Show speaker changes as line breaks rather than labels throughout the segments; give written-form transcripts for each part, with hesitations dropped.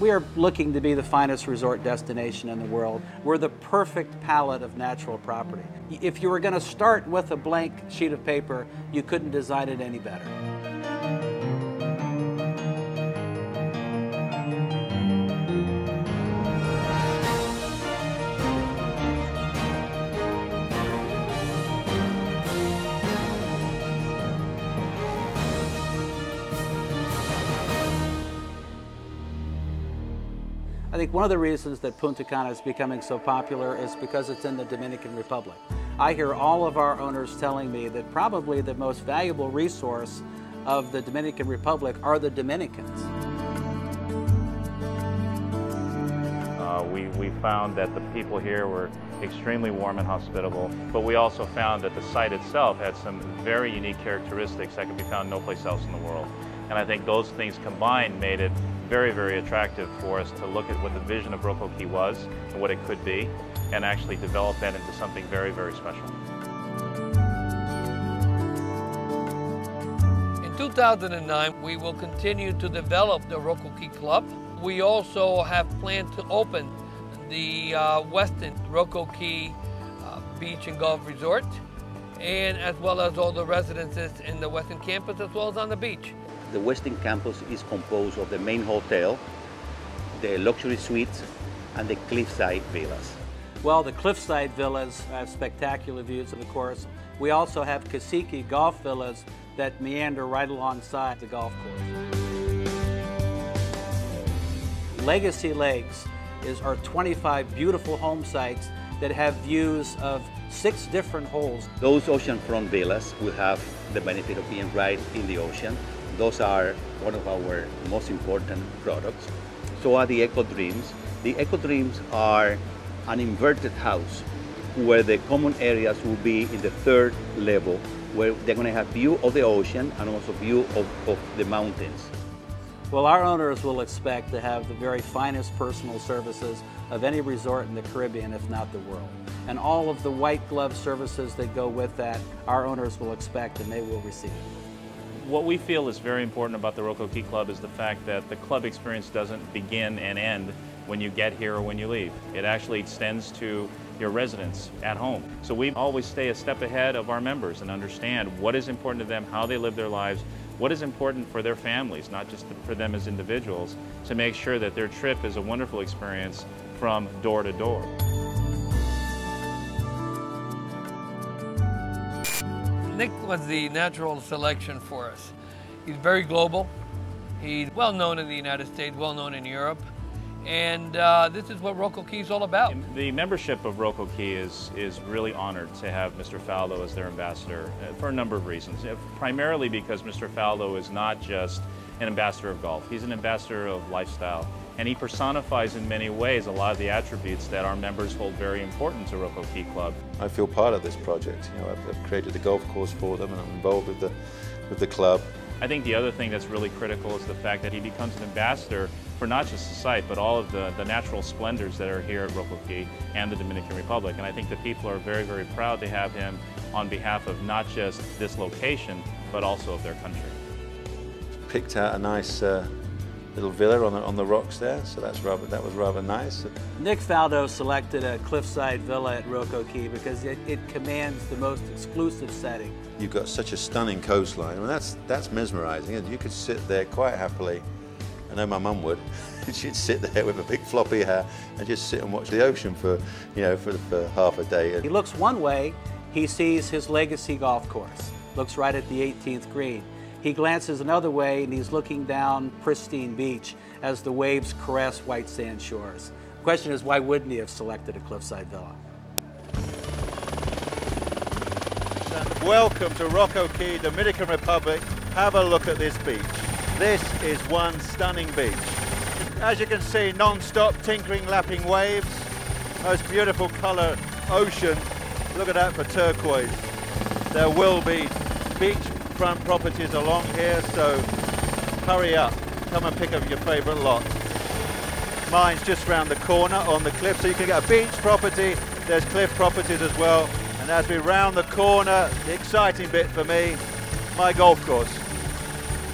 We are looking to be the finest resort destination in the world. We're the perfect palette of natural property. If you were going to start with a blank sheet of paper, you couldn't design it any better. I think one of the reasons that Punta Cana is becoming so popular is because it's in the Dominican Republic. I hear all of our owners telling me that probably the most valuable resource of the Dominican Republic are the Dominicans.
We found that the people here were extremely warm and hospitable, but we also found that the site itself had some very unique characteristics that could be found no place else in the world. And I think those things combined made it very, very attractive for us to look at what the vision of Roco Ki was and what it could be, and actually develop that into something very, very special.
In 2009, we will continue to develop the Roco Ki Club. We also have planned to open the Westin Roco Ki Beach and Golf Resort, and as well as all the residences in the Westin campus as well as on the beach.
The Westin campus is composed of the main hotel, the luxury suites, and the cliffside villas.
Well, the cliffside villas have spectacular views, of course. We also have Cacique golf villas that meander right alongside the golf course. Legacy Lakes are 25 beautiful home sites that have views of 6 different holes.
Those oceanfront villas will have the benefit of being right in the ocean. Those are one of our most important products. So are the Eco Dreams. The Eco Dreams are an inverted house where the common areas will be in the 3rd level, where they're going to have view of the ocean and also view of the mountains.
Well, our owners will expect to have the very finest personal services of any resort in the Caribbean, if not the world. And all of the white glove services that go with that, our owners will expect and they will receive.
What we feel is very important about the Roco Ki Club is the fact that the club experience doesn't begin and end when you get here or when you leave. It actually extends to your residence at home. So we always stay a step ahead of our members and understand what is important to them, how they live their lives, what is important for their families, not just for them as individuals, to make sure that their trip is a wonderful experience from door to door.
Nick was the natural selection for us. He's very global. He's well known in the United States, well known in Europe. And this is what Roco Ki is all about.
The membership of Roco Ki is really honored to have Mr. Faldo as their ambassador for a number of reasons. Primarily because Mr. Faldo is not just an ambassador of golf. He's an ambassador of lifestyle. And he personifies in many ways a lot of the attributes that our members hold very important to Roco Ki Club.
I feel part of this project. You know, I've created a golf course for them and I'm involved with the club.
I think the other thing that's really critical is the fact that he becomes an ambassador for not just the site, but all of the natural splendors that are here at Roco Ki and the Dominican Republic. And I think the people are very, very proud to have him on behalf of not just this location, but also of their country.
Picked out a nice little villa on the rocks there, so that was rather nice.
Nick Faldo selected a cliffside villa at Roco Ki because it commands the most exclusive setting.
You've got such a stunning coastline. I mean, that's mesmerizing, and you could sit there quite happily. I know my mum would. She'd sit there with a big floppy hair and just sit and watch the ocean for half a day.
He looks one way, he sees his legacy golf course. Looks right at the 18th green. He glances another way and he's looking down pristine beach as the waves caress white sand shores. The question is, why wouldn't he have selected a cliffside villa?
Welcome to Roco Ki, Dominican Republic. Have a look at this beach. This is one stunning beach. As you can see, non-stop tinkering, lapping waves. Most beautiful color ocean. Look at that for turquoise. There will be beachfront properties along here, so hurry up. Come and pick up your favorite lot. Mine's just round the corner on the cliff, so you can get a beach property. There's cliff properties as well. And as we round the corner, the exciting bit for me, my golf course.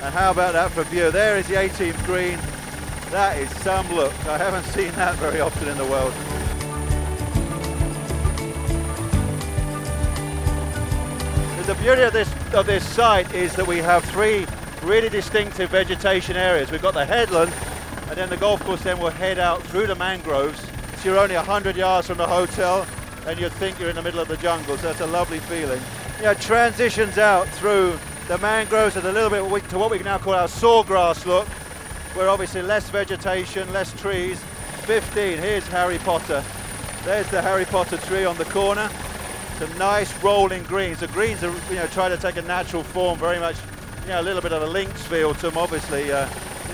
And how about that for a view? There is the 18th green. That is some look. I haven't seen that very often in the world. The beauty of this site is that we have three really distinctive vegetation areas. We've got the headland, and then the golf course then will head out through the mangroves. So you're only 100 yards from the hotel, and you'd think you're in the middle of the jungle, so that's a lovely feeling. You know, transitions out through the mangroves and a little bit to what we can now call our sawgrass look, where obviously less vegetation, less trees. 15, here's Harry Potter. There's the Harry Potter tree on the corner. Some nice rolling greens. The greens are, you know, trying to take a natural form, very much, you know, a little bit of a links feel to them, obviously.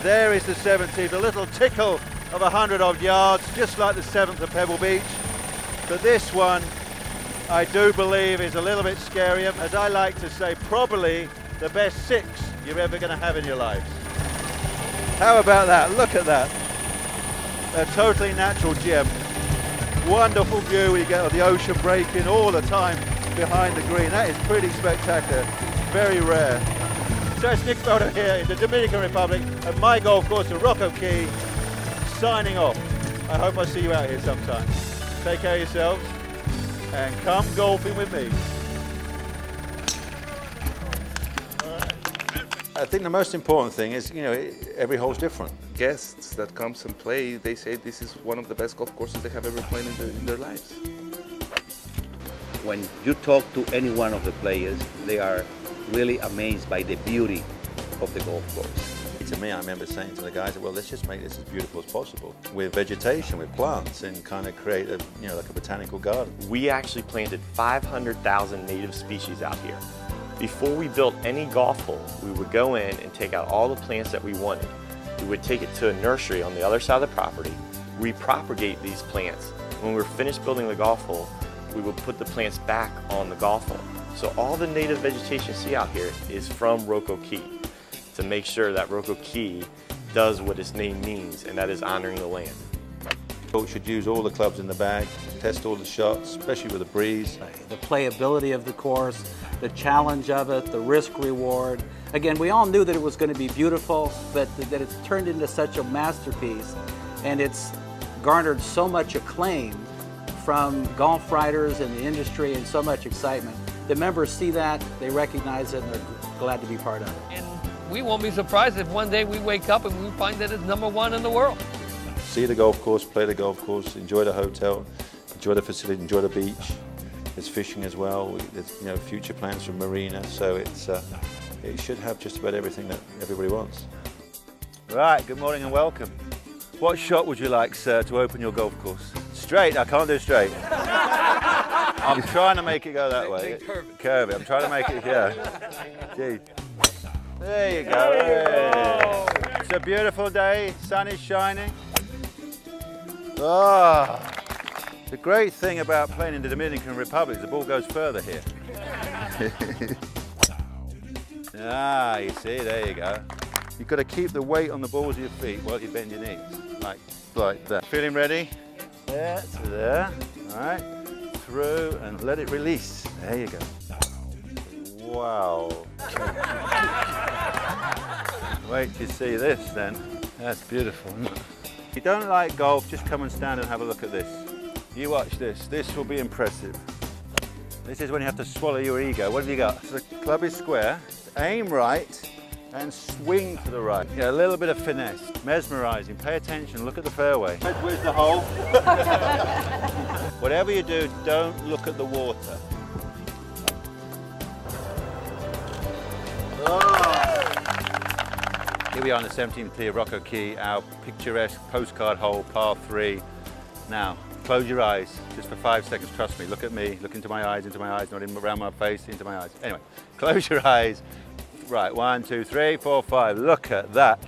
There is the 17th, a little tickle of 100 odd yards, just like the 7th of Pebble Beach. But this one, I do believe, is a little bit scarier. As I like to say, probably the best 6 you're ever going to have in your lives. How about that? Look at that. A totally natural gem. Wonderful view you get of the ocean breaking all the time behind the green. That is pretty spectacular. Very rare. So it's Nick Felder here in the Dominican Republic at my golf course at Roco Ki, signing off. I hope I see you out here sometime. Take care of yourselves and come golfing with me.
I think the most important thing is, you know, every hole's different.
Guests that comes and play, they say this is one of the best golf courses they have ever played in their lives.
When you talk to any one of the players, they are really amazed by the beauty of the golf course.
To me, I remember saying to the guys, well, let's just make this as beautiful as possible with vegetation, with plants, and kind of create a, you know, like a botanical garden.
We actually planted 500,000 native species out here. Before we built any golf hole, we would go in and take out all the plants that we wanted. We would take it to a nursery on the other side of the property, repropagate these plants. When we were finished building the golf hole, we would put the plants back on the golf hole. So all the native vegetation you see out here is from Roco Ki, to make sure that Roco Ki does what its name means, and that is honoring the land.
We should use all the clubs in the bag, test all the shots, especially with a breeze.
The playability of the course, the challenge of it, the risk reward. Again, we all knew that it was going to be beautiful, but that it's turned into such a masterpiece, and it's garnered so much acclaim from golf writers and the industry and so much excitement. The members see that, they recognize it, and they're glad to be part of it.
And we won't be surprised if one day we wake up and we find that it's #1 in the world.
See the golf course, play the golf course, enjoy the hotel, enjoy the facility, enjoy the beach. There's fishing as well. There's, you know, future plans for marina, so it's it should have just about everything that everybody wants.
Right, good morning and welcome. What shot would you like, sir, to open your golf course? Straight? I can't do straight. I'm trying to make it go that way. Curve it. I'm trying to make it, yeah. Gee. There you go. Hey. It's a beautiful day, sun is shining. Ah, the great thing about playing in the Dominican Republic is the ball goes further here. Ah, you see, there you go. You've got to keep the weight on the balls of your feet while you bend your knees, like that. Feeling ready? There, to there. All right, through and let it release. There you go. Wow. Wait till you see this then. That's beautiful, isn't it? If you don't like golf, just come and stand and have a look at this. You watch this. This will be impressive. This is when you have to swallow your ego. What have you got? So the club is square. Aim right and swing to the right. Yeah, a little bit of finesse. Mesmerizing. Pay attention. Look at the fairway. Where's the hole? Whatever you do, don't look at the water. Oh. Here we are on the 17th tee of Roco Ki, our picturesque postcard hole, par 3. Now, close your eyes just for 5 seconds. Trust me, look at me, look into my eyes, not in, around my face, into my eyes. Anyway, close your eyes. Right, 1, 2, 3, 4, 5. Look at that.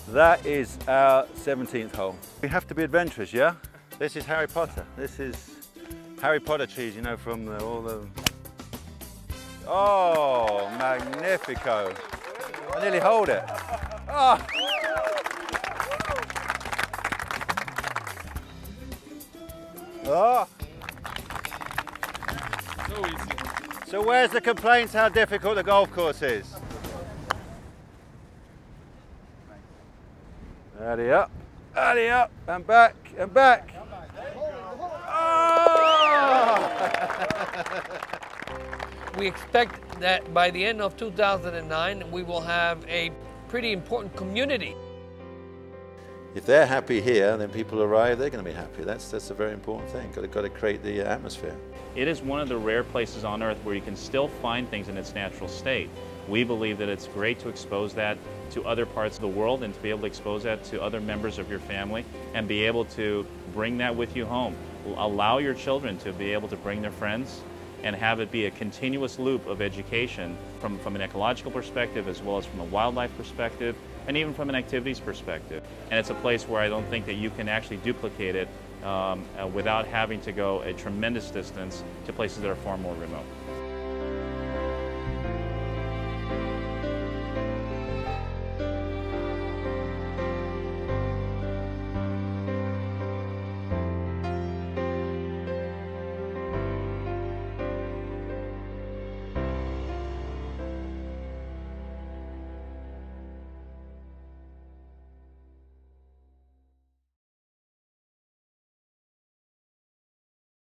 That is our 17th hole. We have to be adventurous, yeah? This is Harry Potter. This is Harry Potter trees, you know, from all the... Oh, magnifico. I nearly hold it. Oh. Oh. So easy. So where's the complaints how difficult the golf course is? Alley up, and back, and back.
We expect that by the end of 2009, we will have a pretty important community.
If they're happy here, then people arrive, they're going to be happy. That's a very important thing. Got to create the atmosphere.
It is one of the rare places on Earth where you can still find things in its natural state. We believe that it's great to expose that to other parts of the world and to be able to expose that to other members of your family and be able to bring that with you home. Allow your children to be able to bring their friends and have it be a continuous loop of education from an ecological perspective as well as from a wildlife perspective and even from an activities perspective. And it's a place where I don't think that you can actually duplicate it without having to go a tremendous distance to places that are far more remote.